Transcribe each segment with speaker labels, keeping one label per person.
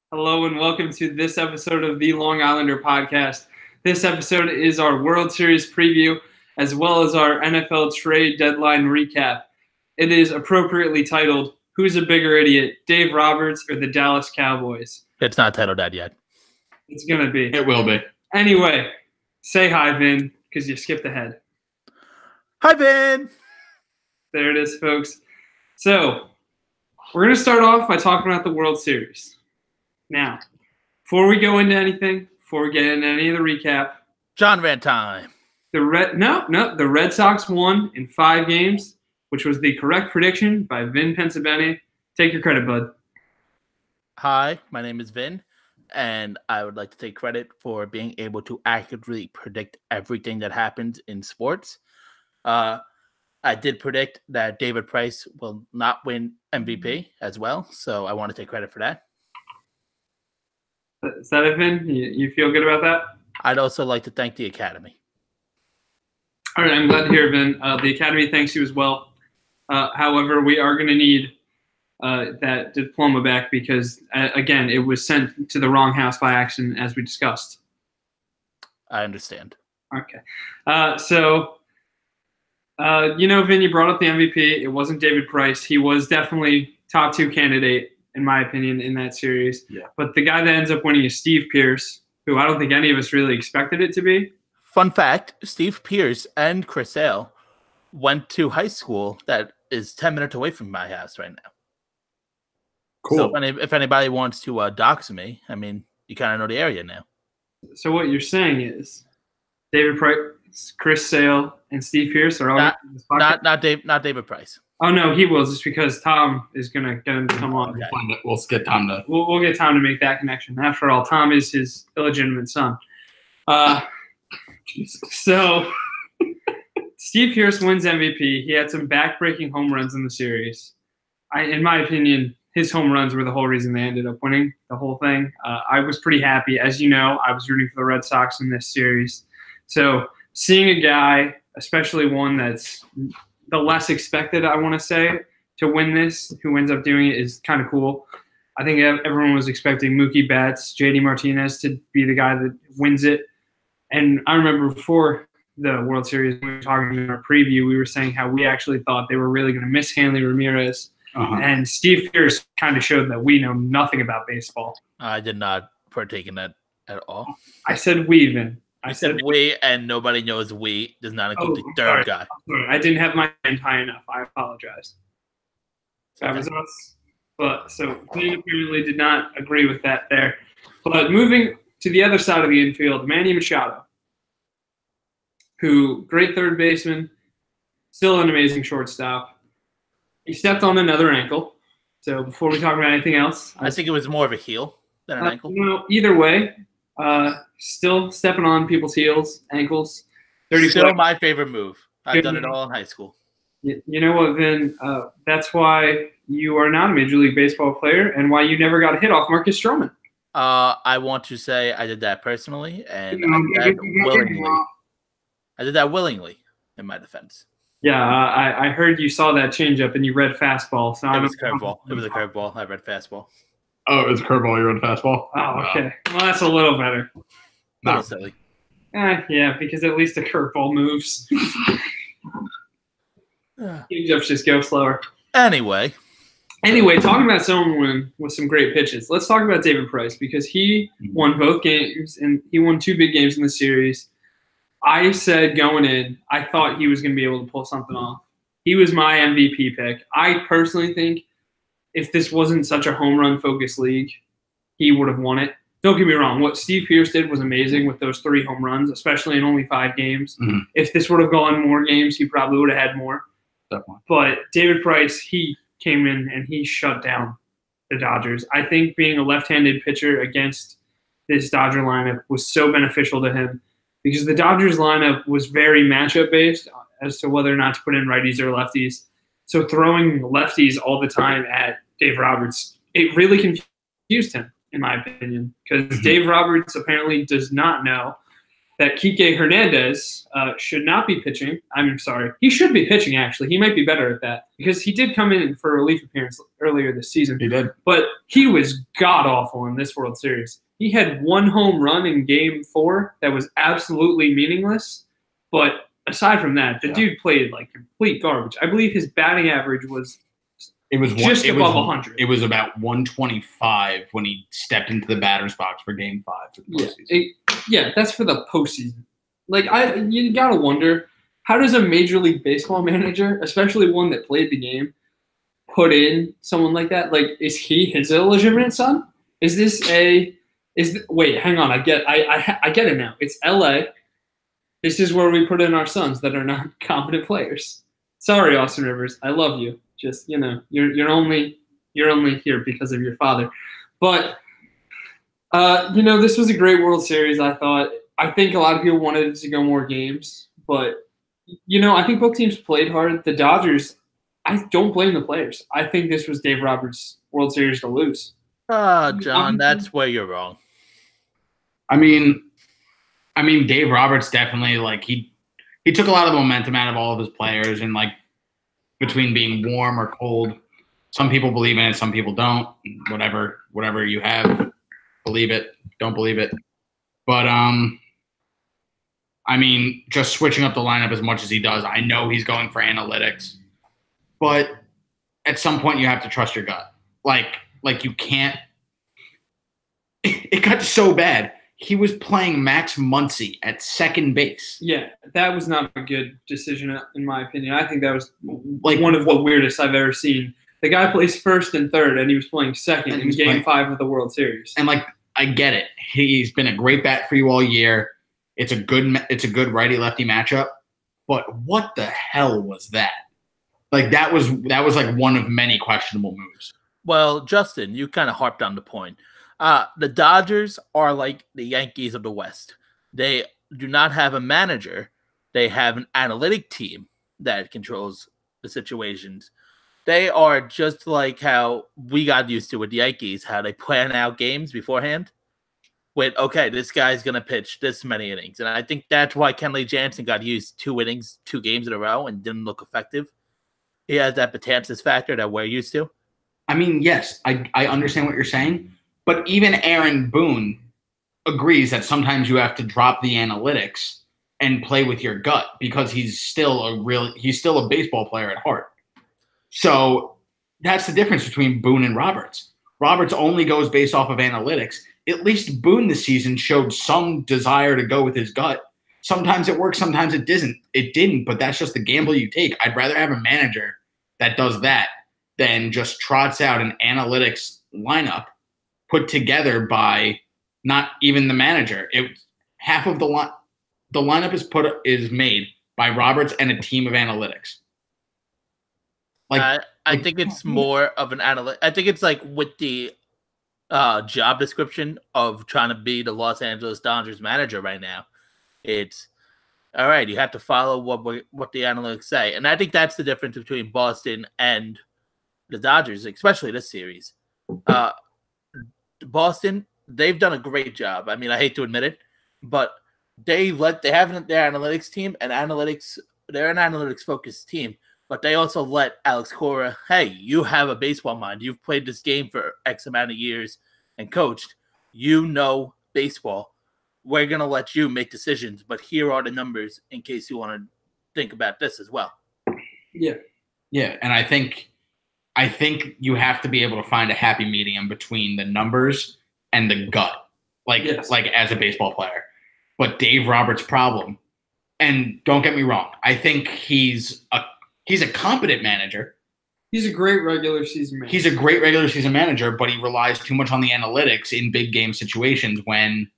Speaker 1: Hello and welcome to this episode of the Long Islander podcast. This episode is our World Series preview as well as our NFL trade deadline recap. It is appropriately titled, Who's a Bigger Idiot, Dave Roberts or the Dallas Cowboys?
Speaker 2: It's not titled that yet.
Speaker 1: It's going to be.
Speaker 3: It will be.
Speaker 1: Anyway, say hi, Vin, because you skipped ahead.
Speaker 2: Hi, Vin!
Speaker 1: There it is, folks. So, we're going to start off by talking about the World Series. Now, before we go into anything, before we get into any of the recap,
Speaker 2: John Rant time.
Speaker 1: the Red Sox won in 5 games, which was the correct prediction by Vin Pensabene. Take your credit, bud.
Speaker 2: Hi, my name is Vin, and I would like to take credit for being able to accurately predict everything that happens in sports. I did predict that David Price will not win MVP as well, so I want to take credit for that.
Speaker 1: Is that it, Vin? You feel good about that?
Speaker 2: I'd also like to thank the Academy.
Speaker 1: All right, I'm glad to hear, Vin. The Academy thanks you as well. However, we are going to need that diploma back because, again, it was sent to the wrong house by accident, as we discussed.
Speaker 2: I understand.
Speaker 1: Okay. Vin, you brought up the MVP. It wasn't David Price. He was definitely top 2 candidate, in my opinion, in that series.
Speaker 3: Yeah.
Speaker 1: But the guy that ends up winning is Steve Pearce, who I don't think any of us really expected it to be.
Speaker 2: Fun fact, Steve Pearce and Chris Sale went to high school that is 10 minutes away from my house right now.
Speaker 3: Cool.
Speaker 2: So if anybody wants to dox me, I mean, you kind of know the area now.
Speaker 1: So what you're saying is David Price, Chris Sale, and Steve Pearce are all in this pocket?
Speaker 2: Not David Price.
Speaker 1: Oh, no, he will, just because Tom is going to get him to come on.
Speaker 2: Okay.
Speaker 3: We'll get Tom to.
Speaker 1: We'll get Tom to make that connection. After all, Tom is his illegitimate son. So Steve Pearce wins MVP. He had some back-breaking home runs in the series. In my opinion, his home runs were the whole reason they ended up winning the whole thing. I was pretty happy. As you know, I was rooting for the Red Sox in this series. So seeing a guy, especially one that's the less expected, I want to say, to win this, who ends up doing it, is kind of cool. I think everyone was expecting Mookie Betts, JD Martinez to be the guy that wins it. And I remember before the World Series, when we were talking in our preview, we were saying how we actually thought they were really going to miss Hanley Ramirez. And Steve Pearce kind of showed that we know nothing about baseball.
Speaker 2: I did not partake in that at all.
Speaker 1: I said we, Vin.
Speaker 2: I said we, and nobody knows we does not include the third guy.
Speaker 1: I didn't have my hand high enough. I apologize. That was us. But so we apparently did not agree with that there. But moving to the other side of the infield, Manny Machado, who great third baseman, still an amazing shortstop. He stepped on another ankle. So before we talk about anything else,
Speaker 2: I think it was more of a heel than an ankle.
Speaker 1: Either way, still stepping on people's ankles.
Speaker 2: Still my favorite move. I've done it all in high school.
Speaker 1: You know what, Vin? That's why you are not a Major League Baseball player and why you never got a hit off Marcus Stroman.
Speaker 2: I want to say I did that personally, and I did that willingly. I did that willingly, in my defense.
Speaker 1: Yeah, I heard you saw that changeup and you read fastball. So
Speaker 2: it was a curveball. It was a curveball. I read fastball.
Speaker 3: Oh, it was a curveball. You read fastball.
Speaker 1: Oh, okay. Well, that's a little better.
Speaker 2: Not silly.
Speaker 1: Yeah, because at least a curveball moves. Changeups just go slower.
Speaker 2: Anyway,
Speaker 1: talking about someone with some great pitches, let's talk about David Price because he won both games and he won 2 big games in the series. I said going in, I thought he was going to be able to pull something off. He was my MVP pick. I personally think if this wasn't such a home run focused league, he would have won it. Don't get me wrong. What Steve Pearce did was amazing with those 3 home runs, especially in only 5 games.
Speaker 3: Mm-hmm.
Speaker 1: If this would have gone more games, he probably would have had more.
Speaker 3: Definitely.
Speaker 1: But David Price, he came in and he shut down the Dodgers. I think being a left-handed pitcher against this Dodger lineup was so beneficial to him because the Dodgers lineup was very matchup-based as to whether or not to put in righties or lefties. So throwing lefties all the time at Dave Roberts, it really confused him, in my opinion, because Dave Roberts apparently does not know that Kike Hernandez should not be pitching. I'm sorry. He should be pitching, actually. He might be better at that because he did come in for a relief appearance earlier this season.
Speaker 3: He did.
Speaker 1: But he was god-awful in this World Series. He had one home run in Game 4 that was absolutely meaningless. But aside from that, the dude played like complete garbage. I believe his batting average was just above 100.
Speaker 3: It was about 125 when he stepped into the batter's box for Game 5 for the postseason.
Speaker 1: That's for the postseason. Like you gotta wonder, how does a Major League Baseball manager, especially one that played the game, put in someone like that? Like, is he his illegitimate son? Wait, hang on. I get it now. It's LA. This is where we put in our sons that are not competent players. Sorry, Austin Rivers. I love you. Just, you're only here because of your father. But this was a great World Series, I thought. I think a lot of people wanted it to go more games, but I think both teams played hard. The Dodgers, I don't blame the players. I think this was Dave Roberts' World Series to lose.
Speaker 2: John, that's where you're wrong.
Speaker 3: I mean, Dave Roberts definitely, like, he took a lot of the momentum out of all of his players, and like between being warm or cold, some people believe in it, some people don't. Whatever you have, believe it, don't believe it. But just switching up the lineup as much as he does, I know he's going for analytics, but at some point you have to trust your gut. Like you can't. It got so bad. He was playing Max Muncy at second base.
Speaker 1: Yeah, that was not a good decision, in my opinion. I think that was like one of the weirdest I've ever seen. The guy plays first and third, and he was playing second in Game 5 of the World Series.
Speaker 3: And I get it. He's been a great bat for you all year. It's a good righty-lefty matchup. But what the hell was that? Like that was like one of many questionable moves.
Speaker 2: Well, Justin, you kind of harped on the point. The Dodgers are like the Yankees of the West. They do not have a manager. They have an analytic team that controls the situations. They are just like how we got used to with the Yankees, how they plan out games beforehand. With, okay, this guy's going to pitch this many innings. And I think that's why Kenley Jansen got used 2 innings, 2 games in a row and didn't look effective. He has that Betances factor that we're used to.
Speaker 3: I mean, yes, I understand what you're saying. But even Aaron Boone agrees that sometimes you have to drop the analytics and play with your gut because he's still a baseball player at heart. So that's the difference between Boone and Roberts. Roberts only goes based off of analytics. At least Boone this season showed some desire to go with his gut. Sometimes it works, sometimes it doesn't. It didn't, but that's just the gamble you take. I'd rather have a manager that does that than just trots out an analytics lineup put together by not even the manager. Half of the lineup is made by Roberts and a team of analytics.
Speaker 2: I think it's more of an analytic. I think it's like with the job description of trying to be the Los Angeles Dodgers manager right now. It's all right. You have to follow what the analytics say, and I think that's the difference between Boston and the Dodgers, especially this series. Boston, they've done a great job. I mean, I hate to admit it, but they have their analytics team, and they're an analytics focused team, but they also let Alex Cora, hey, you have a baseball mind. You've played this game for X amount of years and coached. You know baseball. We're going to let you make decisions, but here are the numbers in case you want to think about this as well.
Speaker 1: Yeah.
Speaker 3: Yeah, and I think you have to be able to find a happy medium between the numbers and the gut, like as a baseball player. But Dave Roberts' problem, and don't get me wrong, I think he's a competent manager.
Speaker 1: He's a great regular season manager. But he relies too much on the analytics in big game situations when,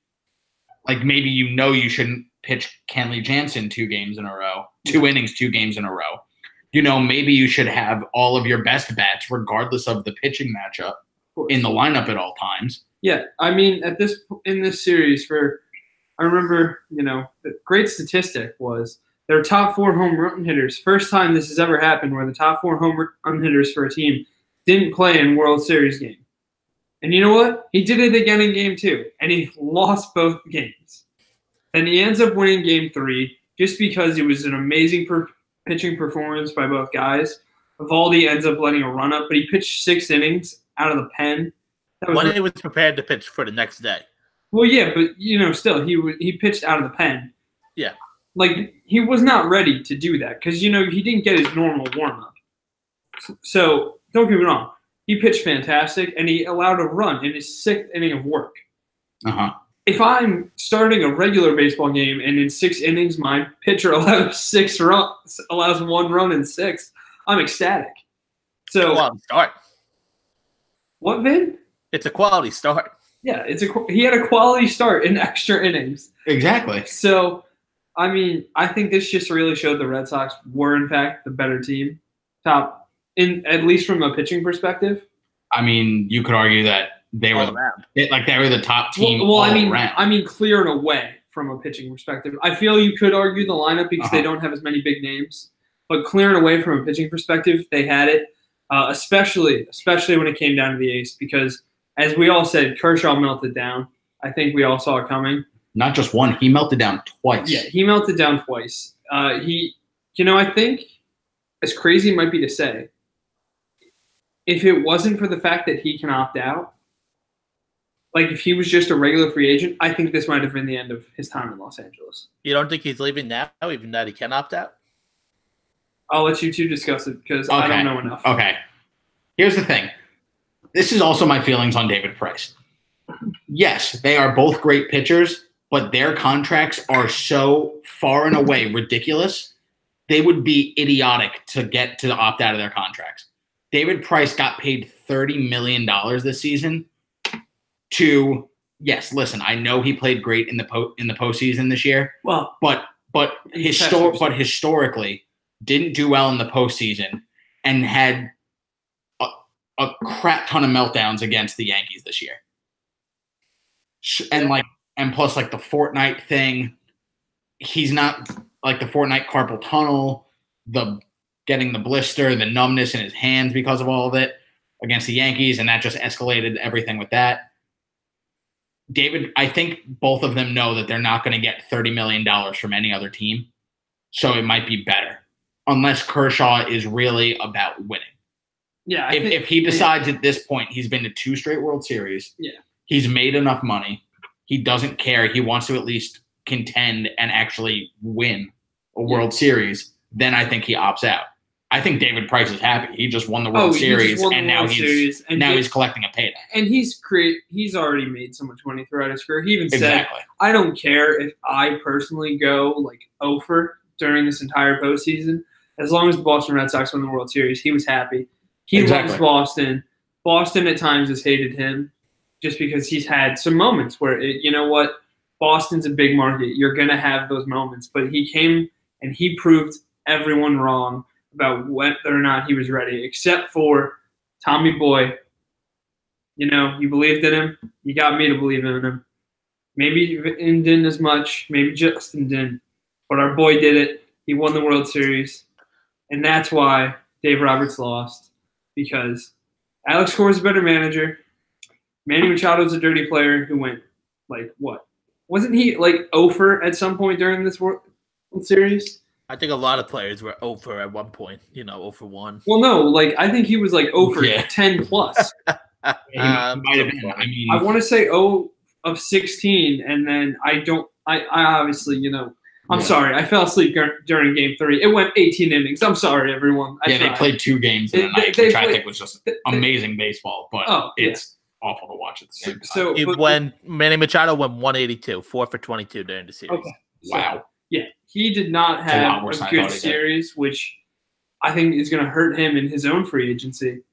Speaker 1: like, maybe you shouldn't pitch Kenley Jansen 2 games in a row, 2 innings, 2 games in a row. Maybe you should have all of your best bats, regardless of the pitching matchup, in the lineup at all times. Yeah, I mean, in this series, I remember, the great statistic was their top 4 home run hitters. First time this has ever happened where the top 4 home run hitters for a team didn't play in World Series game. And you know what? He did it again in Game 2, and he lost both games. And he ends up winning Game 3 just because it was an amazing pitching performance by both guys. Evaldi ends up letting a run up, but he pitched 6 innings out of the pen.
Speaker 2: When he was prepared to pitch for the next day.
Speaker 1: Well, yeah, but still he pitched out of the pen.
Speaker 2: Yeah,
Speaker 1: like he was not ready to do that because he didn't get his normal warm up. So don't get me wrong, he pitched fantastic and he allowed a run in his 6th inning of work. If I'm starting a regular baseball game and in 6 innings my pitcher allows 1 run in 6, I'm ecstatic. So
Speaker 2: quality start.
Speaker 1: What, Vin?
Speaker 2: It's a quality start.
Speaker 1: Yeah, he had a quality start in extra innings.
Speaker 3: Exactly.
Speaker 1: So, I mean, I think this just really showed the Red Sox were in fact the better team, at least from a pitching perspective.
Speaker 3: I mean, you could argue that they were the top team.
Speaker 1: Well,
Speaker 3: around.
Speaker 1: I mean, clear and away from a pitching perspective. I feel you could argue the lineup because they don't have as many big names, but clear and away from a pitching perspective, they had it. Especially when it came down to the ace, because as we all said, Kershaw melted down. I think we all saw it coming.
Speaker 3: Not just one; he melted down twice.
Speaker 1: Yeah, he melted down twice. I think, as crazy it might be to say, if it wasn't for the fact that he can opt out, like if he was just a regular free agent, I think this might have been the end of his time in Los Angeles.
Speaker 2: You don't think he's leaving now, even that he can opt out?
Speaker 1: I'll let you two discuss it because I don't know enough.
Speaker 3: Okay. Here's the thing. This is also my feelings on David Price. Yes, they are both great pitchers, but their contracts are so far and away ridiculous, they would be idiotic to get to opt out of their contracts. David Price got paid $30 million this season yes, listen, I know he played great in the postseason this year.
Speaker 1: Well,
Speaker 3: but historically didn't do well in the postseason and had a crap ton of meltdowns against the Yankees this year. And plus the Fortnite thing, he's not the Fortnite carpal tunnel, getting the blister, the numbness in his hands because of all of it against the Yankees, and that just escalated everything with that. David, I think both of them know that they're not going to get $30 million from any other team, so it might be better, unless Kershaw is really about winning.
Speaker 1: Yeah,
Speaker 3: if he decides at this point he's been to 2 straight World Series, he's made enough money, he doesn't care, he wants to at least contend and actually win a World Series, then I think he opts out. I think David Price is happy. He just won the World Series, and now he's collecting a payday. And
Speaker 1: he's already made so much money throughout his career. He even said, "I don't care if I personally go 0 during this entire postseason, as long as the Boston Red Sox win the World Series." He was happy. He loves Boston. Boston at times has hated him, just because he's had some moments where Boston's a big market. You're gonna have those moments, but he came and he proved everyone wrong about whether or not he was ready, except for Tommy Boy. You believed in him. You got me to believe in him. Maybe Vin didn't as much. Maybe Justin didn't. But our boy did it. He won the World Series. And that's why Dave Roberts lost. Because Alex Cora's a better manager. Manny Machado's a dirty player who went, what? Wasn't he 0 at some point during this World Series?
Speaker 2: I think a lot of players were 0 at one point, 0 for 1.
Speaker 1: Well, no, I think he was 0 for 10 plus.
Speaker 3: Might have been.
Speaker 1: I want to say 0 of 16, and then I obviously, I'm sorry, I fell asleep during Game 3. It went 18 innings. I'm sorry, everyone.
Speaker 3: They played 2 games in a night, which I think was just amazing baseball, but it's awful to watch at the same time.
Speaker 2: When Manny Machado went 182, 4 for 22 during the series.
Speaker 1: Okay.
Speaker 3: Wow.
Speaker 1: Yeah, he did not have a good series, which I think is going to hurt him in his own free agency.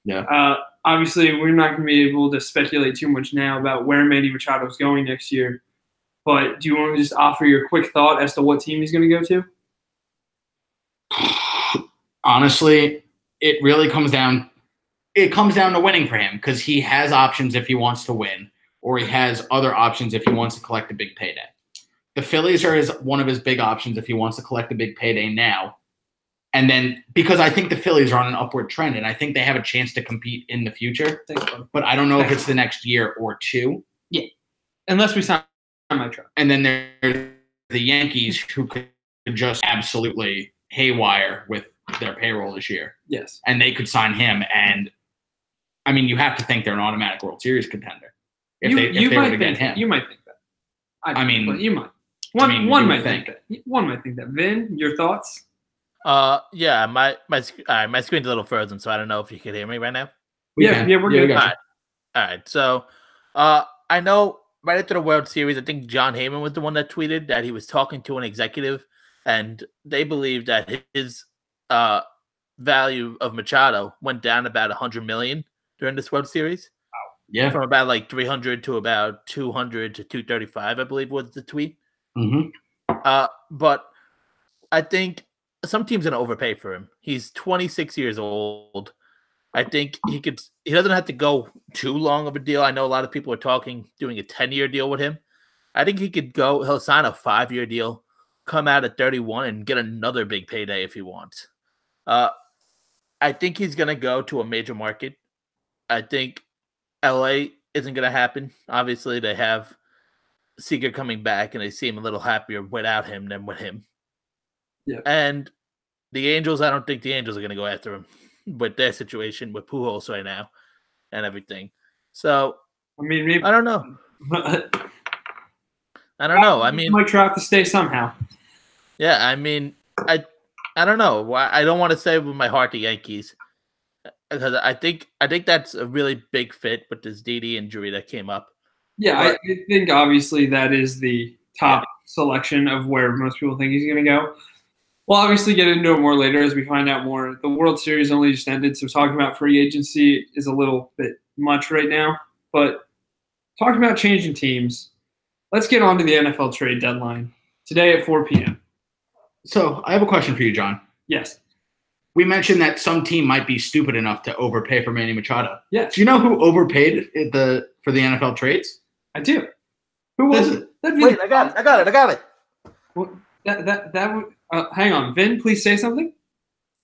Speaker 3: Yeah.
Speaker 1: Obviously, we're not going to be able to speculate too much now about where Manny Machado is going next year. But do you want to just offer your quick thought as to what team he's going to go to?
Speaker 3: Honestly, it really comes down to winning for him, because he has options if he wants to win, or he has other options if he wants to collect a big payday. The Phillies are one of his big options if he wants to collect a big payday now. And then, because I think the Phillies are on an upward trend, and I think they have a chance to compete in the future. But I don't know if it's the next year or 2.
Speaker 1: Yeah. Unless we sign semi-truck.
Speaker 3: And then there's the Yankees who could just absolutely haywire with their payroll this year.
Speaker 1: Yes.
Speaker 3: And they could sign him. And, I mean, you have to think they're an automatic World Series contender if they were to get him.
Speaker 1: You might think that.
Speaker 3: I mean,
Speaker 1: you might. One might think that. One might think that. Vin, your thoughts?
Speaker 2: Yeah, my screen's a little frozen, so I don't know if you can hear me right now.
Speaker 1: We're good.
Speaker 2: All right. So, I know right after the World Series, I think John Heyman was the one that tweeted that he was talking to an executive, and they believed that his value of Machado went down about $100 million during this World Series.
Speaker 3: Yeah,
Speaker 2: from about like 300 to about 200 to 235, I believe was the tweet.
Speaker 3: Mm-hmm.
Speaker 2: But I think some teams gonna overpay for him. He's 26 years old. I think he doesn't have to go too long of a deal. I know a lot of people are doing a 10-year deal with him. I think he'll sign a 5-year deal, come out at 31 and get another big payday if he wants. I think he's gonna go to a major market. I think LA isn't gonna happen. Obviously, they have Seager coming back and they seem a little happier without him than with him.
Speaker 1: Yeah.
Speaker 2: And the Angels, I don't think the Angels are gonna go after him with their situation with Pujols right now and everything. So
Speaker 1: I mean, maybe,
Speaker 2: I don't know. I don't know. I mean,
Speaker 1: might try to stay somehow.
Speaker 2: Yeah, I mean, I don't know. I don't want to say with my heart the Yankees because I think that's a really big fit with this Didi injury that came up.
Speaker 1: Yeah, I think obviously that is the top selection of where most people think he's going to go. We'll obviously get into it more later as we find out more. The World Series only just ended, so talking about free agency is a little bit much right now. But talking about changing teams, let's get on to the NFL trade deadline today at 4 p.m.
Speaker 3: So I have a question for you, John.
Speaker 1: Yes.
Speaker 3: We mentioned that some team might be stupid enough to overpay for Manny Machado.
Speaker 1: Yes.
Speaker 3: Do you know who overpaid for the NFL trades?
Speaker 1: I do.
Speaker 3: Who was it?
Speaker 2: Wait, I got it.
Speaker 1: Well, that would hang on, Vin. Please say something.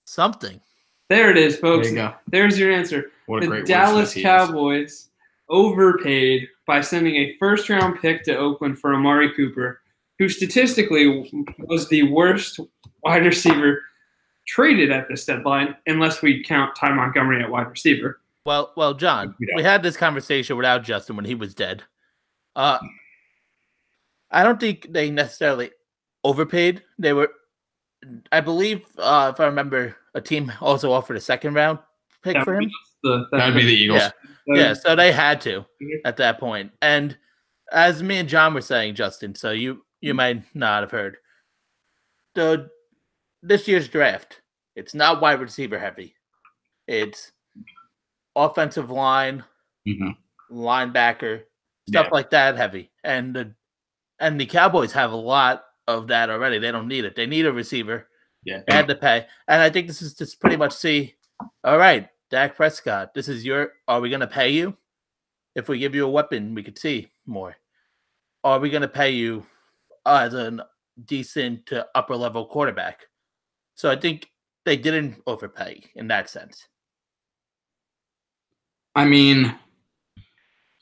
Speaker 2: Something.
Speaker 1: There it is, folks.
Speaker 3: There you go.
Speaker 1: There's your answer.
Speaker 3: What a
Speaker 1: the
Speaker 3: great
Speaker 1: Dallas Cowboys overpaid by sending a first-round pick to Oakland for Amari Cooper, who statistically was the worst wide receiver traded at this deadline, unless we count Ty Montgomery at wide receiver.
Speaker 2: Well, John, we had this conversation without Justin when he was dead. I don't think they necessarily overpaid. They were, I believe, if I remember, a team also offered a second-round pick for him.
Speaker 3: That'd be the Eagles.
Speaker 2: Yeah, so they had to at that point. And as me and John were saying, Justin, so you might not have heard, this year's draft, it's not wide receiver heavy. It's offensive line, linebacker, stuff like that heavy. And the Cowboys have a lot of that already. They don't need it. They need a receiver.
Speaker 3: Yeah.
Speaker 2: They had to pay. And I think this is just pretty much all right, Dak Prescott, are we going to pay you? If we give you a weapon, we could see more. Are we going to pay you as a decent to upper level quarterback? So I think they didn't overpay in that sense.
Speaker 3: I mean,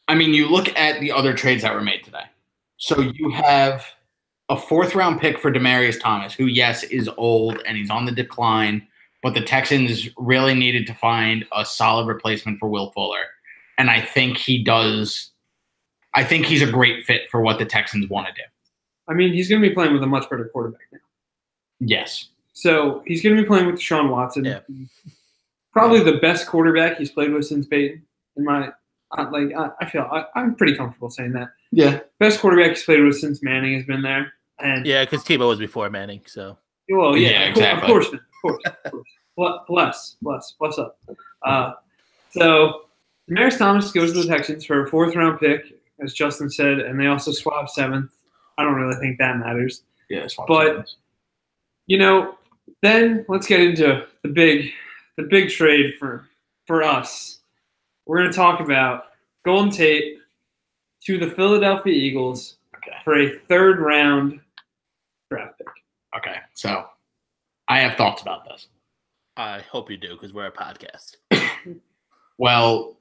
Speaker 3: you look at the other trades that were made today. So you have a 4th-round pick for Demaryius Thomas, who, yes, is old and he's on the decline, but the Texans really needed to find a solid replacement for Will Fuller. And I think he does. I think he's a great fit for what the Texans want to do.
Speaker 1: I mean, he's going to be playing with a much better quarterback now.
Speaker 3: Yes.
Speaker 1: So he's going to be playing with Deshaun Watson.
Speaker 2: Yeah.
Speaker 1: Probably the best quarterback he's played with since Peyton. I'm pretty comfortable saying that.
Speaker 3: Yeah.
Speaker 1: Best quarterback he's played with since Manning has been there. And
Speaker 2: yeah, because Tebow was before Manning. So.
Speaker 1: Well, yeah,
Speaker 3: exactly.
Speaker 1: Of course. Bless up. So Demaryius Thomas goes to the Texans for a 4th-round pick, as Justin said, and they also swap 7th. I don't really think that matters.
Speaker 3: Yeah,
Speaker 1: but then let's get into the big trade for us. We're going to talk about Golden Tate to the Philadelphia Eagles for a 3rd-round draft pick.
Speaker 3: Okay, so I have thoughts about this.
Speaker 2: I hope you do, because we're a podcast.
Speaker 3: Well,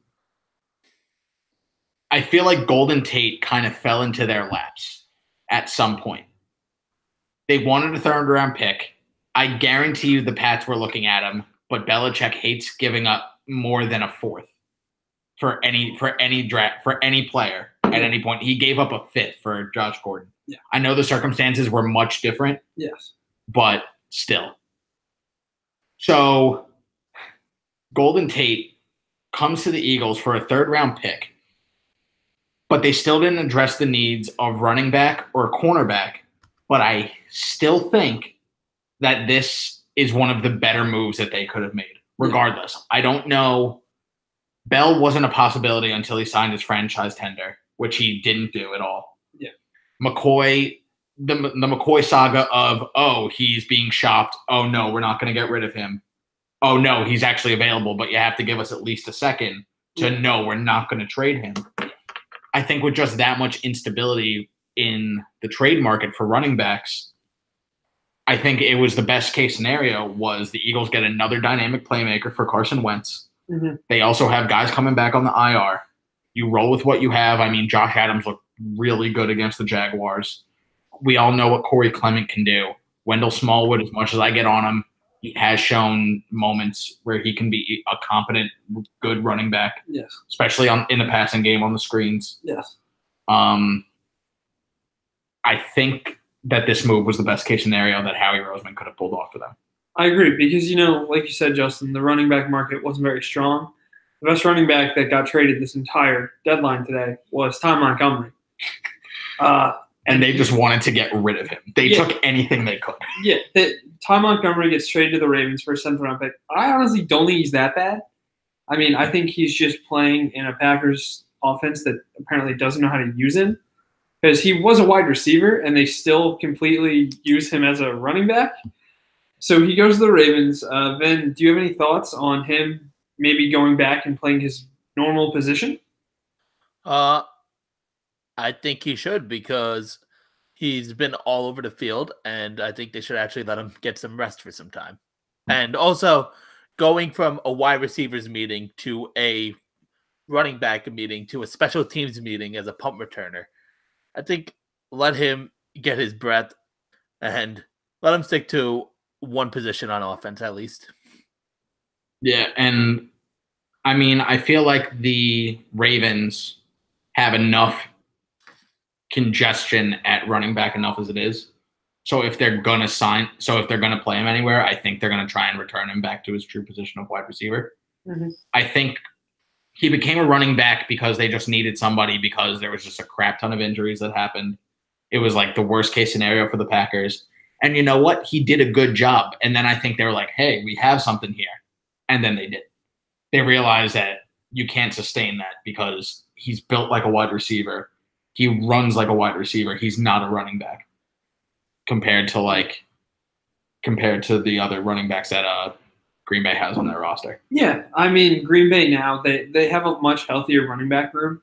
Speaker 3: I feel like Golden Tate kind of fell into their laps. at some point. They wanted a third-round pick. I guarantee you the Pats were looking at him, but Belichick hates giving up more than a fourth for any draft for any player at any point. He gave up a fifth for Josh Gordon.
Speaker 1: Yeah.
Speaker 3: I know the circumstances were much different.
Speaker 1: Yes.
Speaker 3: But still. So Golden Tate comes to the Eagles for a third-round pick, but they still didn't address the needs of running back or cornerback. But I still think that this is one of the better moves that they could have made, regardless. I don't know. Bell wasn't a possibility until he signed his franchise tender, which he didn't do at all.
Speaker 1: Yeah.
Speaker 3: McCoy, the McCoy saga of, oh, he's being shopped. Oh, no, we're not going to get rid of him. Oh, no, he's actually available, but you have to give us at least a second to know we're not going to trade him. I think with just that much instability in the trade market for running backs, I think it was the best case scenario was the Eagles get another dynamic playmaker for Carson Wentz.
Speaker 1: Mm-hmm.
Speaker 3: They also have guys coming back on the IR. You roll with what you have. I mean, Josh Adams looked really good against the Jaguars. We all know what Corey Clement can do. Wendell Smallwood, as much as I get on him, he has shown moments where he can be a competent, good running back.
Speaker 1: Yes.
Speaker 3: Especially in the passing game on the screens.
Speaker 1: Yes.
Speaker 3: I think that this move was the best case scenario that Howie Roseman could have pulled off for them.
Speaker 1: I agree because, like you said, Justin, the running back market wasn't very strong. The best running back that got traded this entire deadline today was Ty Montgomery.
Speaker 3: And they just wanted to get rid of him. They took anything they could.
Speaker 1: Yeah, Ty Montgomery gets traded to the Ravens for a seventh-round pick. I honestly don't think he's that bad. I mean, I think he's just playing in a Packers offense that apparently doesn't know how to use him because he was a wide receiver, and they still completely use him as a running back. So he goes to the Ravens. Vin, do you have any thoughts on him maybe going back and playing his normal position?
Speaker 2: I think he should because he's been all over the field, and I think they should actually let him get some rest for some time. And also, going from a wide receivers meeting to a running back meeting to a special teams meeting as a punt returner, I think let him get his breath and let him stick to one position on offense at least.
Speaker 3: Yeah, and I mean, I feel like the Ravens have enough congestion at running back enough as it is. So if they're gonna play him anywhere, I think they're gonna try and return him back to his true position of wide receiver.
Speaker 1: Mm-hmm.
Speaker 3: I think he became a running back because they just needed somebody because there was just a crap ton of injuries that happened. It was like the worst case scenario for the Packers. And you know what? He did a good job. And then I think they were like, hey, we have something here. And then they did. They realized that you can't sustain that because he's built like a wide receiver. He runs like a wide receiver. He's not a running back compared to the other running backs that Green Bay has on their roster.
Speaker 1: Yeah, I mean, Green Bay now, they have a much healthier running back room.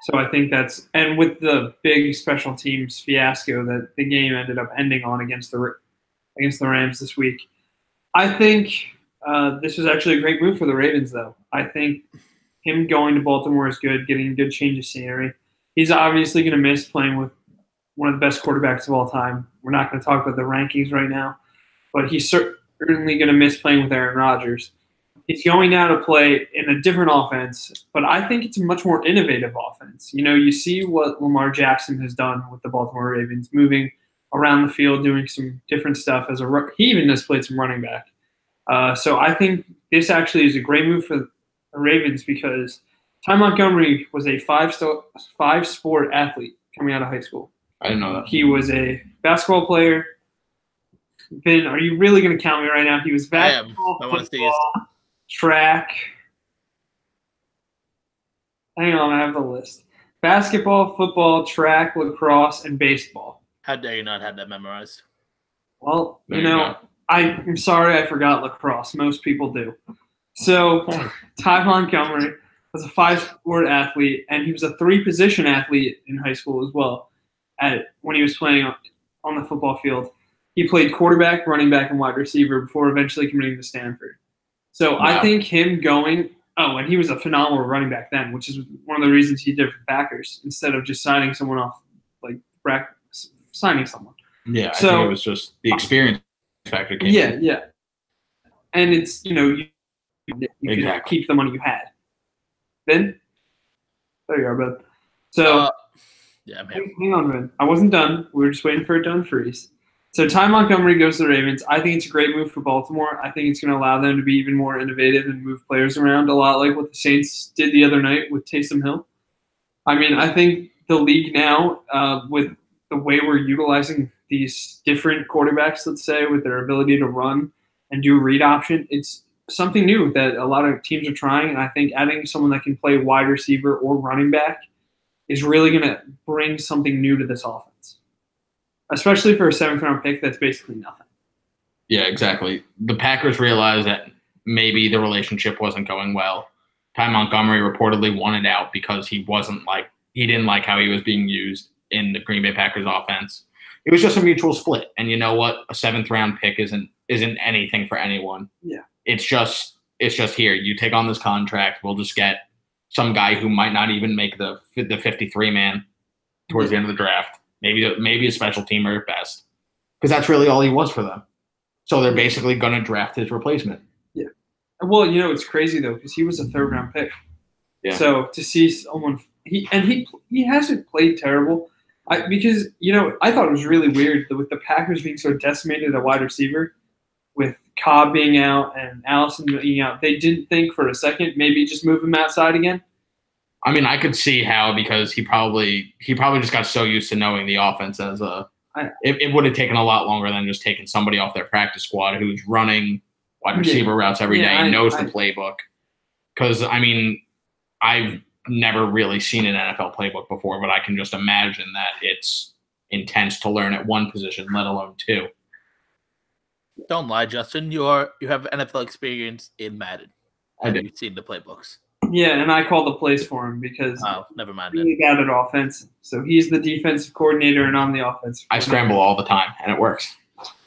Speaker 1: So I think and with the big special teams fiasco that the game ended up ending on against the Rams this week, I think this was actually a great move for the Ravens, though. I think him going to Baltimore is good, getting a good change of scenery. He's obviously going to miss playing with one of the best quarterbacks of all time. We're not going to talk about the rankings right now, but he's certainly going to miss playing with Aaron Rodgers. He's going now to play in a different offense, but I think it's a much more innovative offense. You see what Lamar Jackson has done with the Baltimore Ravens, moving around the field, doing some different stuff. He even has played some running back. So I think this actually is a great move for the Ravens because Ty Montgomery was a five-sport athlete coming out of high school.
Speaker 3: I didn't know that.
Speaker 1: He was a basketball player. Vin, are you really going to count me right now? He was basketball, football, track. Hang on, I have the list. Basketball, football, track, lacrosse, and baseball.
Speaker 2: How dare you not have that memorized?
Speaker 1: Well, I'm sorry I forgot lacrosse. Most people do. So Ty Montgomery was a five-sport athlete, and he was a three-position athlete in high school as well. When he was playing on the football field, he played quarterback, running back, and wide receiver before eventually committing to Stanford. So wow. I think him going – and he was a phenomenal running back then, which is one of the reasons he did for the Packers instead of just signing someone off like signing someone.
Speaker 3: Yeah,
Speaker 1: So,
Speaker 3: I think it was just the experience factor came in.
Speaker 1: Yeah. And it's, you could keep the money you had. Then, there you are, bud. So,
Speaker 2: yeah, I'm here.
Speaker 1: hang on, man. I wasn't done. We were just waiting for it to unfreeze. So Ty Montgomery goes to the Ravens. I think it's a great move for Baltimore. I think it's going to allow them to be even more innovative and move players around a lot like what the Saints did the other night with Taysom Hill. I mean, I think the league now, with the way we're utilizing these different quarterbacks, let's say, with their ability to run and do read option, it's something new that a lot of teams are trying. And I think adding someone that can play wide receiver or running back is really going to bring something new to this offense, especially for a 7th-round pick that's basically nothing.
Speaker 3: Yeah, exactly. The Packers realized that maybe the relationship wasn't going well. Ty Montgomery reportedly wanted out because he didn't like how he was being used in the Green Bay Packers offense. It was just a mutual split. And you know what? A 7th-round pick isn't anything for anyone.
Speaker 1: Yeah.
Speaker 3: It's just here. You take on this contract. We'll just get some guy who might not even make the 53-man towards the end of the draft. Maybe a special teamer at best, because that's really all he was for them. So they're basically going to draft his replacement.
Speaker 1: Yeah. Well, it's crazy though, because he was a 3rd-round pick.
Speaker 3: Yeah.
Speaker 1: So to see someone he hasn't played terrible. Because I thought it was really weird that with the Packers being so decimated at wide receiver, with Cobb being out and Allison being out, they didn't think for a second maybe just move him outside again.
Speaker 3: I mean, I could see how, because he probably just got so used to knowing the offense as it would have taken a lot longer than just taking somebody off their practice squad who's running wide receiver routes every day and knows the playbook. Because, I mean, I've never really seen an NFL playbook before, but I can just imagine that it's intense to learn at one position, let alone two.
Speaker 2: Don't lie, Justin. You have NFL experience in Madden.
Speaker 3: I do.
Speaker 2: You've seen the playbooks.
Speaker 1: Yeah, and I call the plays for him because
Speaker 2: never mind.
Speaker 1: He's got it offense. So he's the defensive coordinator and I'm the offensive coordinator.
Speaker 3: I scramble all the time, and it works.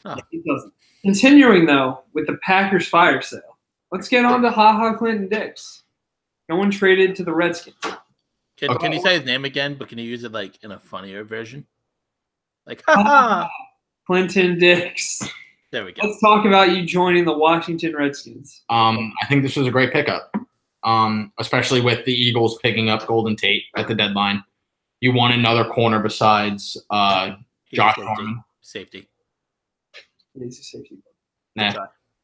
Speaker 1: Yeah, he doesn't. Continuing, though, with the Packers fire sale, let's get on to HaHa Clinton-Dix. No one traded to the Redskins.
Speaker 2: Can you say his name again, but can you use it like in a funnier version? Like, ha-ha!
Speaker 1: Clinton-Dix.
Speaker 2: There we go.
Speaker 1: Let's talk about you joining the Washington Redskins.
Speaker 3: I think this was a great pickup, especially with the Eagles picking up Golden Tate at the deadline. You want another corner besides Josh Norman.
Speaker 2: Safety.
Speaker 1: He's a safety.
Speaker 2: Good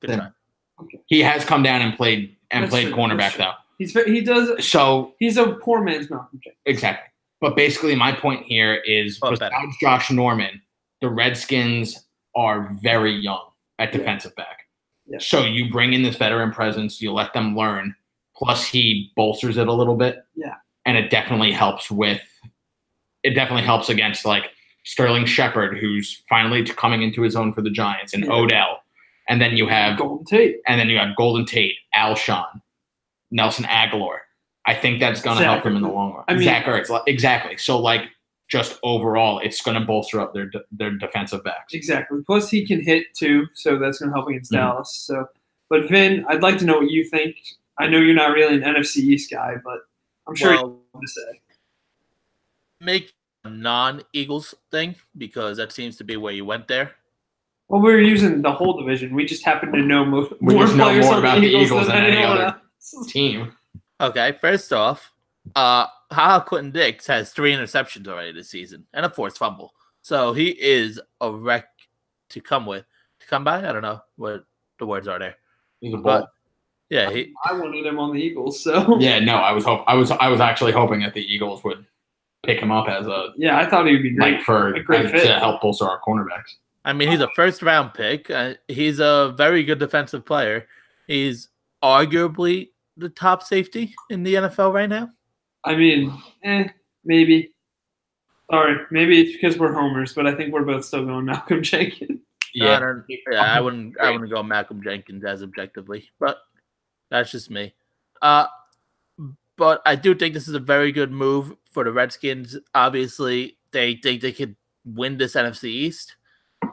Speaker 2: try.
Speaker 1: Okay.
Speaker 3: He has come down and played cornerback though.
Speaker 1: He's a poor man's Malcolm Jenkins.
Speaker 3: Exactly. But basically, my point here is besides Josh Norman, the Redskins are very young at defensive back.
Speaker 1: Yeah.
Speaker 3: So you bring in this veteran presence, you let them learn. Plus, he bolsters it a little bit.
Speaker 1: Yeah.
Speaker 3: And it definitely helps against like Sterling Shepard, who's finally coming into his own for the Giants, and Odell. And then you have
Speaker 1: Golden Tate.
Speaker 3: And then you have Golden Tate, Alshon, Nelson Aguilar. I think that's going to help them in the long run. I mean, Zach Ertz, exactly. So, like, just overall, it's going to bolster up their defensive backs.
Speaker 1: Exactly. Plus, he can hit too, so that's going to help against Dallas. So, but Vin, I'd like to know what you think. I know you're not really an NFC East guy, but I'm sure you want to say.
Speaker 2: Make a non-Eagles thing, because that seems to be where you went there.
Speaker 1: Well, we were using the whole division. We just happen to know more
Speaker 3: players about the
Speaker 1: Eagles
Speaker 3: than any other team.
Speaker 2: Okay, first off, HaHa Clinton-Dix has 3 interceptions already this season and a forced fumble. So he is a wreck to come by. I don't know what the words are there.
Speaker 3: He's a ball.
Speaker 2: Yeah,
Speaker 1: I wanted him on the Eagles. So
Speaker 3: yeah, no, I was actually hoping that the Eagles would pick him up as a
Speaker 1: I thought he would be great
Speaker 3: to help bolster our cornerbacks.
Speaker 2: I mean, he's a first-round pick. He's a very good defensive player. He's arguably the top safety in the NFL right now.
Speaker 1: I mean, maybe. Sorry, maybe it's because we're homers, but I think we're both still going Malcolm Jenkins.
Speaker 2: Yeah, I wouldn't go Malcolm Jenkins as objectively, but that's just me. But I do think this is a very good move for the Redskins. Obviously, they think they could win this NFC East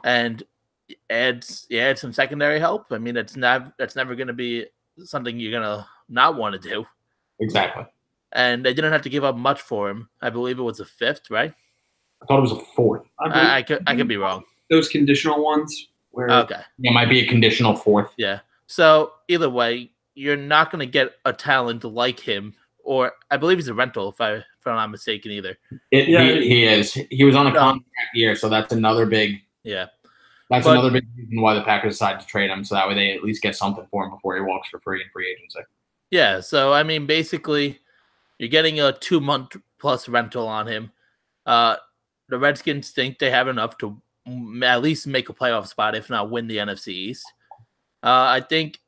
Speaker 2: and add some secondary help. I mean, that's never going to be something you're going to not want to do.
Speaker 3: Exactly.
Speaker 2: And they didn't have to give up much for him. I believe it was a 5th, right?
Speaker 3: I thought it was a 4th.
Speaker 2: I could be wrong.
Speaker 1: Those conditional ones where
Speaker 2: Okay.
Speaker 3: It might be a conditional fourth.
Speaker 2: Yeah. So either way, you're not going to get a talent like him, or I believe he's a rental, if I'm not mistaken, either.
Speaker 3: He is. He was on a contract year, so that's another big.
Speaker 2: Yeah.
Speaker 3: That's another big reason why the Packers decided to trade him, so that way they at least get something for him before he walks for free in free agency.
Speaker 2: Yeah. So I mean, basically, you're getting a 2-month plus rental on him. The Redskins think they have enough to at least make a playoff spot, if not win the NFC East. I think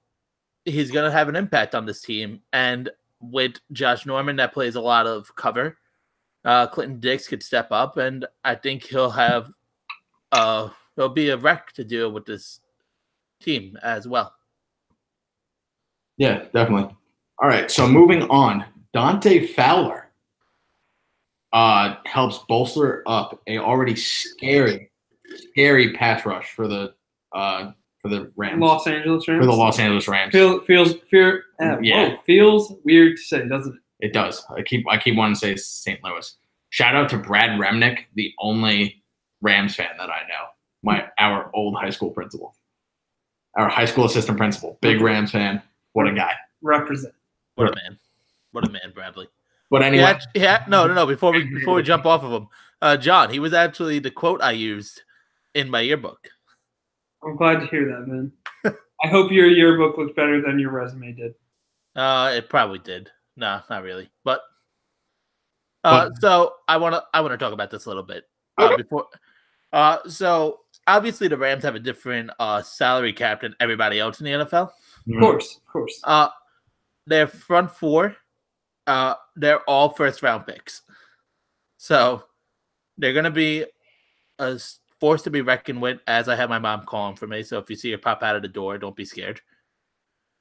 Speaker 2: he's going to have an impact on this team. And with Josh Norman, that plays a lot of cover. Clinton Dix could step up, and I think he'll have there'll be a wreck to deal with this team as well.
Speaker 3: Yeah, definitely. All right, so moving on. Dante Fowler helps bolster up a already scary pass rush for the Rams.
Speaker 1: Los Angeles Rams.
Speaker 3: For the Los Angeles Rams.
Speaker 1: Feels weird to say, doesn't it?
Speaker 3: It does. I keep wanting to say St. Louis. Shout out to Brad Remnick, the only Rams fan that I know. Our old high school principal. Our high school assistant principal. Big Rams fan. What a guy.
Speaker 1: Represent.
Speaker 2: What a man. What a man, Bradley.
Speaker 3: But anyway.
Speaker 2: No. Before we jump off of him, John, he was actually the quote I used in my yearbook.
Speaker 1: I'm glad to hear that, man. I hope your yearbook looked better than your resume did.
Speaker 2: It probably did. No, not really. But so I wanna talk about this a little bit before. So obviously the Rams have a different salary cap than everybody else in the NFL.
Speaker 1: Of course.
Speaker 2: Their front four, they're all first round picks. So they're gonna be a force to be reckoned with, as I have my mom calling for me. So if you see her pop out of the door, don't be scared.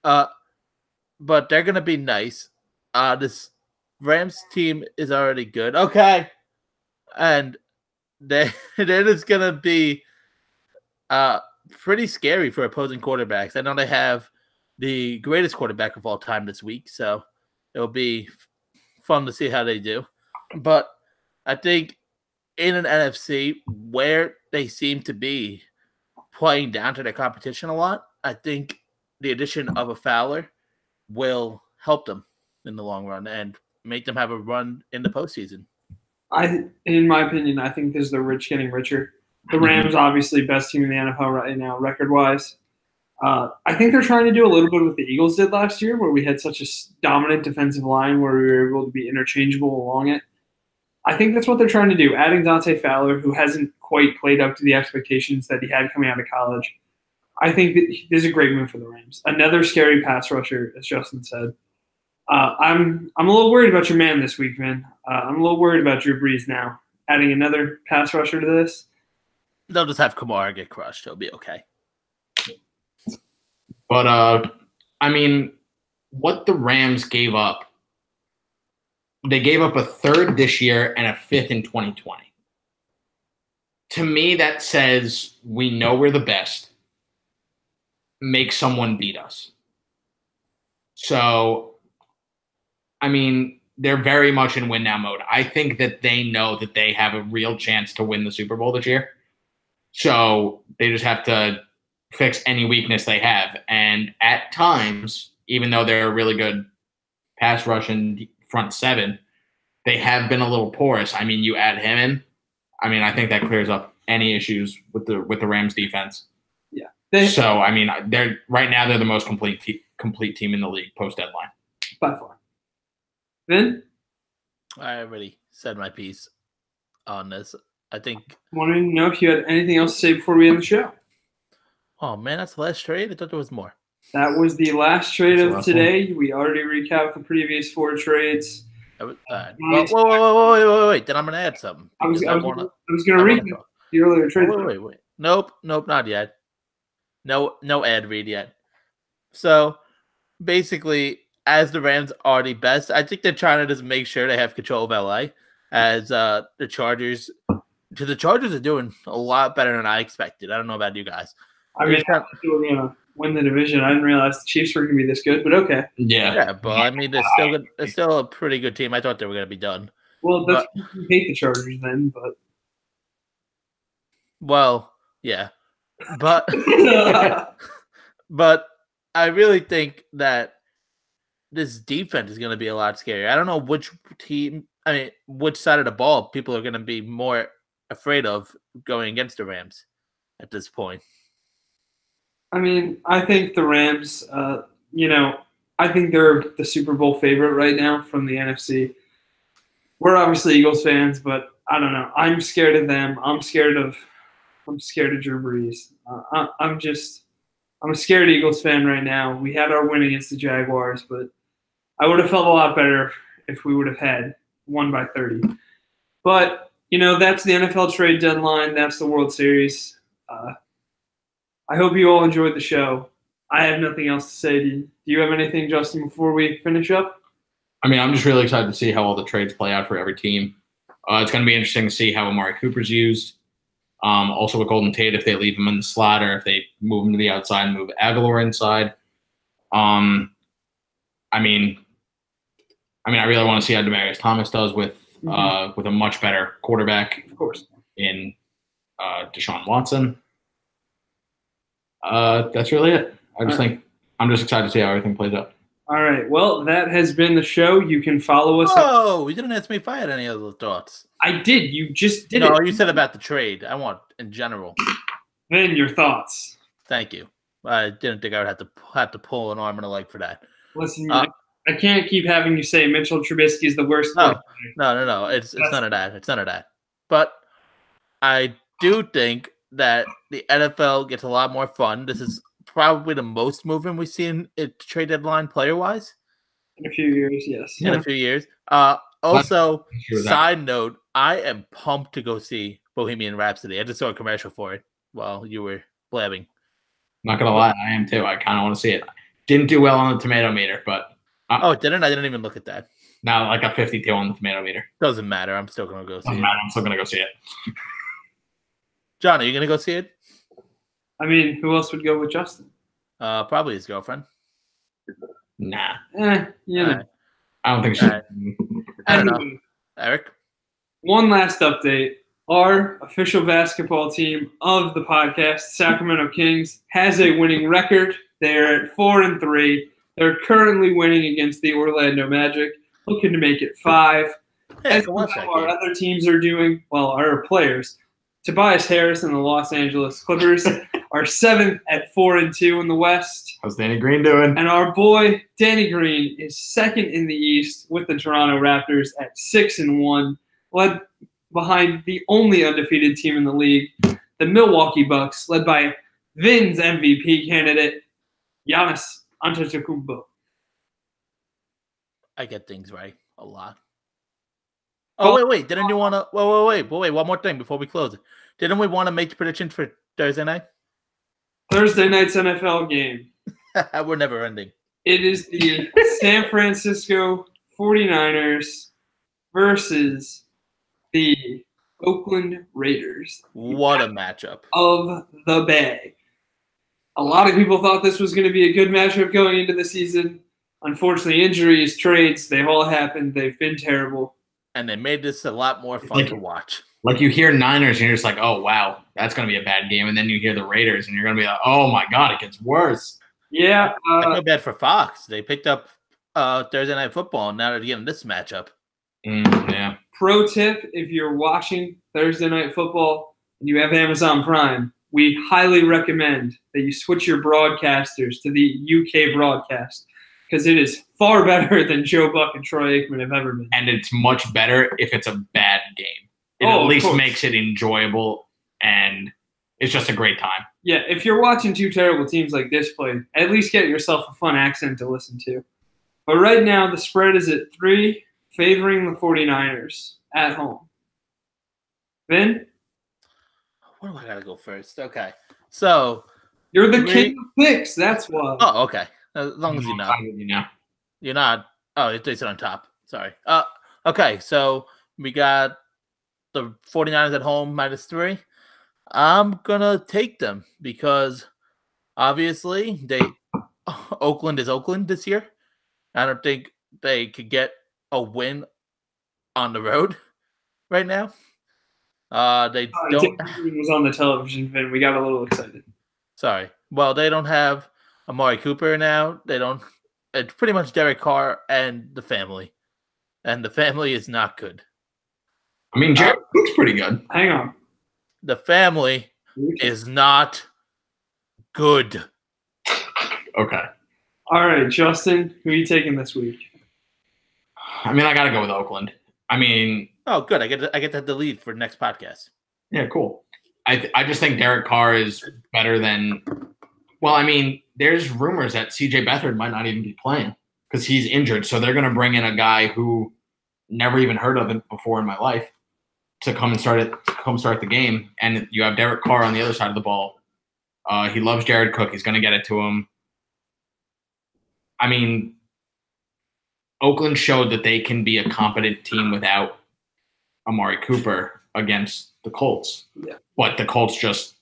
Speaker 2: But they're gonna be nice. This Rams team is already good. Okay. And they're just gonna be pretty scary for opposing quarterbacks. I know they have the greatest quarterback of all time this week, so it'll be fun to see how they do. But I think in an NFC where they seem to be playing down to their competition a lot, I think the addition of a Fowler will help them in the long run and make them have a run in the postseason.
Speaker 1: In my opinion, I think this is the rich getting richer. The Rams, obviously, best team in the NFL right now, record-wise. I think they're trying to do a little bit what the Eagles did last year, where we had such a dominant defensive line where we were able to be interchangeable along it. I think that's what they're trying to do, adding Dante Fowler, who hasn't quite played up to the expectations that he had coming out of college. I think that this is a great move for the Rams. Another scary pass rusher, as Justin said. I'm a little worried about your man this week, man. I'm a little worried about Drew Brees now. Adding another pass rusher to this.
Speaker 2: They'll just have Kamara get crushed. He'll be okay.
Speaker 3: But, I mean, what the Rams gave up, they gave up a third this year and a fifth in 2020. To me, that says we know we're the best. Make someone beat us. So, I mean, they're very much in win now mode. I think that they know that they have a real chance to win the Super Bowl this year. So they just have to fix any weakness they have. And at times, even though they're a really good pass rush and front seven, they have been a little porous. I mean, you add him in. I mean, I think that clears up any issues with the Rams defense.
Speaker 1: Yeah.
Speaker 3: So I mean, they're the most complete team in the league post deadline.
Speaker 1: By far. Vin?
Speaker 2: I already said my piece on this. I think.
Speaker 1: Wanted to know if you had anything else to say before we end the show.
Speaker 2: Oh man, that's the last trade. I thought there was more.
Speaker 1: That was the last trade of today. We already recapped the previous 4 trades.
Speaker 2: Wait. Then I'm gonna add something.
Speaker 1: I was gonna recap the earlier trade.
Speaker 2: Wait. Nope, not yet. No ad read yet. So basically, as the Rams are the best, I think they're trying to just make sure they have control of LA. As the Chargers are doing a lot better than I expected. I don't know about you guys.
Speaker 1: I mean, I thought they were gonna win the division. I didn't realize the Chiefs were gonna be this good, but okay.
Speaker 2: Yeah, but I mean, they're still a pretty good team. I thought they were gonna be done.
Speaker 1: Well, you hate the Chargers then, but
Speaker 2: Well, yeah, but but I really think that this defense is going to be a lot scarier. I don't know which team. I mean, which side of the ball people are going to be more afraid of going against the Rams at this point.
Speaker 1: I mean, I think the Rams, I think they're the Super Bowl favorite right now from the NFC. We're obviously Eagles fans, but I don't know. I'm scared of them. I'm scared of Drew Brees. I'm a scared Eagles fan right now. We had our win against the Jaguars, but I would have felt a lot better if we would have had won by 30. But, that's the NFL trade deadline. That's the World Series. I hope you all enjoyed the show. I have nothing else to say. Do you have anything, Justin, before we finish up?
Speaker 3: I mean, I'm just really excited to see how all the trades play out for every team. It's going to be interesting to see how Amari Cooper's used. Also with Golden Tate, if they leave him in the slot or if they move him to the outside and move Aguilar inside. I mean, I really want to see how Demaryius Thomas does with a much better quarterback,
Speaker 1: of course,
Speaker 3: in Deshaun Watson. That's really it. I'm just excited to see how everything plays out.
Speaker 1: All right. Well, that has been the show. You can follow us.
Speaker 2: Oh, you didn't ask me if I had any other thoughts.
Speaker 1: I did. You just did it.
Speaker 2: No, you said about the trade. I want in general.
Speaker 1: Then your thoughts.
Speaker 2: Thank you. I didn't think I would have to pull an arm and a leg for that.
Speaker 1: Listen, I can't keep having you say Mitchell Trubisky is the worst.
Speaker 2: No. It's none of that. It's none of that. But I do think that the NFL gets a lot more fun. This is probably the most movement we've seen at trade deadline player-wise.
Speaker 1: In a few years, yes.
Speaker 2: In a few years. Also, side note, I am pumped to go see Bohemian Rhapsody. I just saw a commercial for it while you were blabbing.
Speaker 3: Not going to lie, I am too. I kind of want to see it. Didn't do well on the tomato meter, but...
Speaker 2: it didn't? I didn't even look at that.
Speaker 3: No, like a 52 on the tomato meter.
Speaker 2: Doesn't matter. I'm still going to go see it.
Speaker 3: I'm still going to go see it.
Speaker 2: John, are you going to go see it?
Speaker 1: I mean, who else would go with Justin?
Speaker 2: Probably his girlfriend.
Speaker 3: Nah.
Speaker 1: Right.
Speaker 3: I don't think she... Right.
Speaker 2: I don't know. Eric?
Speaker 1: One last update. Our official basketball team of the podcast, Sacramento Kings, has a winning record. They're at 4-3. They're currently winning against the Orlando Magic, looking to make it 5.
Speaker 2: Hey,
Speaker 1: As our other teams are doing, our players, Tobias Harris and the Los Angeles Clippers are 7th at 4-2 in the West.
Speaker 3: How's Danny Green doing?
Speaker 1: And our boy Danny Green is 2nd in the East with the Toronto Raptors at 6-1, led behind the only undefeated team in the league, the Milwaukee Bucks, led by Vin's MVP candidate, Giannis Antetokounmpo.
Speaker 2: I get things right a lot. Oh, wait. Didn't you want to... Wait. One more thing before we close it. Didn't we want to make predictions for Thursday night?
Speaker 1: Thursday night's NFL game.
Speaker 2: We're never ending.
Speaker 1: It is the San Francisco 49ers versus the Oakland Raiders.
Speaker 2: What a matchup.
Speaker 1: Of the Bay. A lot of people thought this was going to be a good matchup going into the season. Unfortunately, injuries, trades, they've all happened. They've been terrible.
Speaker 2: And they made this a lot more fun to watch.
Speaker 3: Like you hear Niners and you're just like, oh, wow, that's going to be a bad game. And then you hear the Raiders and you're going to be like, oh, my God, it gets worse.
Speaker 1: Yeah.
Speaker 2: I feel bad for Fox. They picked up Thursday Night Football, and now they're getting this matchup.
Speaker 3: Yeah.
Speaker 1: Pro tip, if you're watching Thursday Night Football and you have Amazon Prime, we highly recommend that you switch your broadcasters to the UK broadcast because it is far better than Joe Buck and Troy Aikman have ever been.
Speaker 3: And it's much better if it's a bad game. It at least makes it enjoyable, and it's just a great time.
Speaker 1: Yeah, if you're watching two terrible teams like this play, at least get yourself a fun accent to listen to. But right now, the spread is at 3, favoring the 49ers at home. Vin?
Speaker 2: Where do I got to go first? Okay. So.
Speaker 1: You're the king of picks, that's why.
Speaker 2: Oh, okay. As long as you know. You're not. Oh, it's on top. Sorry. Okay, so we got the 49ers at home -3. I'm going to take them because obviously Oakland is Oakland this year. I don't think they could get a win on the road right now. They don't.
Speaker 1: Was on the television, Vin. We got a little excited.
Speaker 2: Sorry. Well, they don't have Amari Cooper now. They don't. It's pretty much Derek Carr and the family, and the family is not good.
Speaker 3: I mean, Jared Cook's pretty good.
Speaker 1: Hang on.
Speaker 2: The family is not good.
Speaker 3: Okay.
Speaker 1: All right, Justin, who are you taking this week?
Speaker 3: I mean, I got to go with Oakland. I mean,
Speaker 2: oh, good. I get to have the lead for next podcast.
Speaker 3: Yeah, cool. I just think Derek Carr is better than. Well, I mean, there's rumors that C.J. Beathard might not even be playing because he's injured. So they're going to bring in a guy who never even heard of it before in my life to come start the game. And you have Derek Carr on the other side of the ball. He loves Jared Cook. He's going to get it to him. I mean, Oakland showed that they can be a competent team without Amari Cooper against the Colts.
Speaker 1: Yeah.
Speaker 3: But the Colts just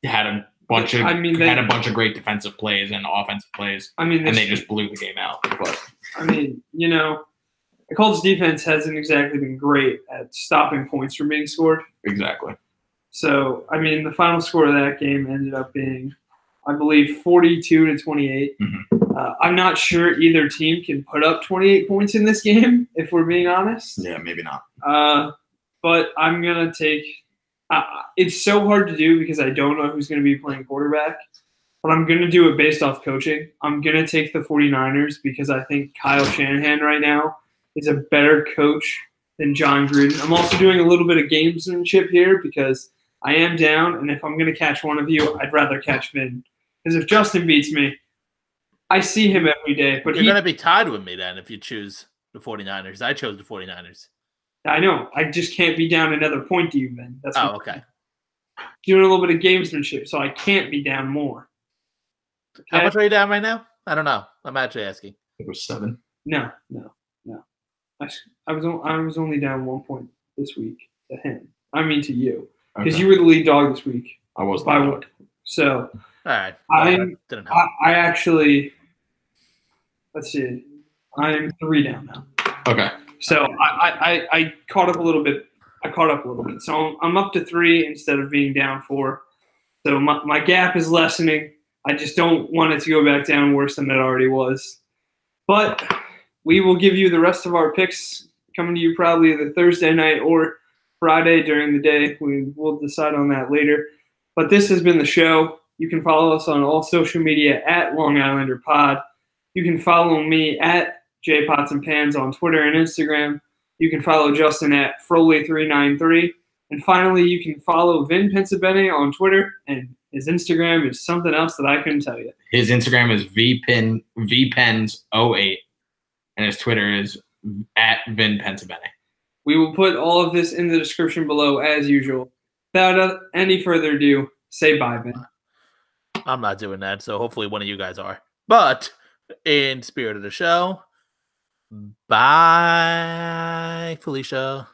Speaker 3: had a bunch of great defensive plays and offensive plays.
Speaker 1: I mean,
Speaker 3: and they just blew the game out. But
Speaker 1: I mean, the Colts defense hasn't exactly been great at stopping points from being scored.
Speaker 3: Exactly.
Speaker 1: So, I mean, the final score of that game ended up being, I believe, 42-28.
Speaker 3: Mm-hmm.
Speaker 1: I'm not sure either team can put up 28 points in this game, if we're being honest.
Speaker 3: Yeah, maybe not.
Speaker 1: But I'm going to take it's so hard to do because I don't know who's going to be playing quarterback. But I'm going to do it based off coaching. I'm going to take the 49ers because I think Kyle Shanahan right now is a better coach than John Gruden. I'm also doing a little bit of gamesmanship here because I am down, and if I'm going to catch one of you, I'd rather catch Vin. Because if Justin beats me, I see him every day. But
Speaker 2: you're going to be tied with me then if you choose the 49ers. I chose the 49ers.
Speaker 1: I know. I just can't be down another point to you, Vin. That's
Speaker 2: okay.
Speaker 1: Doing a little bit of gamesmanship, so I can't be down more.
Speaker 2: Okay? How much are you down right now? I don't know. I'm actually asking.
Speaker 3: It was 7.
Speaker 1: No. I was only down 1 point this week to him. I mean to you. Because you were the lead dog this week.
Speaker 3: I was
Speaker 1: by one. So
Speaker 2: all right.
Speaker 1: Well, I actually let's see. I'm 3 down now.
Speaker 3: Okay.
Speaker 1: So I caught up a little bit. So I'm up to 3 instead of being down 4. So my gap is lessening. I just don't want it to go back down worse than it already was. But we will give you the rest of our picks coming to you probably either Thursday night or Friday during the day. We will decide on that later. But this has been the show. You can follow us on all social media at Long Islander Pod. You can follow me at JPots and Pans on Twitter and Instagram. You can follow Justin at Froley393. And finally, you can follow Vin Pensabene on Twitter, and his Instagram is something else that I couldn't tell you.
Speaker 3: His Instagram is vpens08, and his Twitter is at Vin Pensabene.
Speaker 1: We will put all of this in the description below as usual. Without any further ado, say bye, Vin.
Speaker 2: I'm not doing that, so hopefully one of you guys are. But in spirit of the show, bye, Felicia.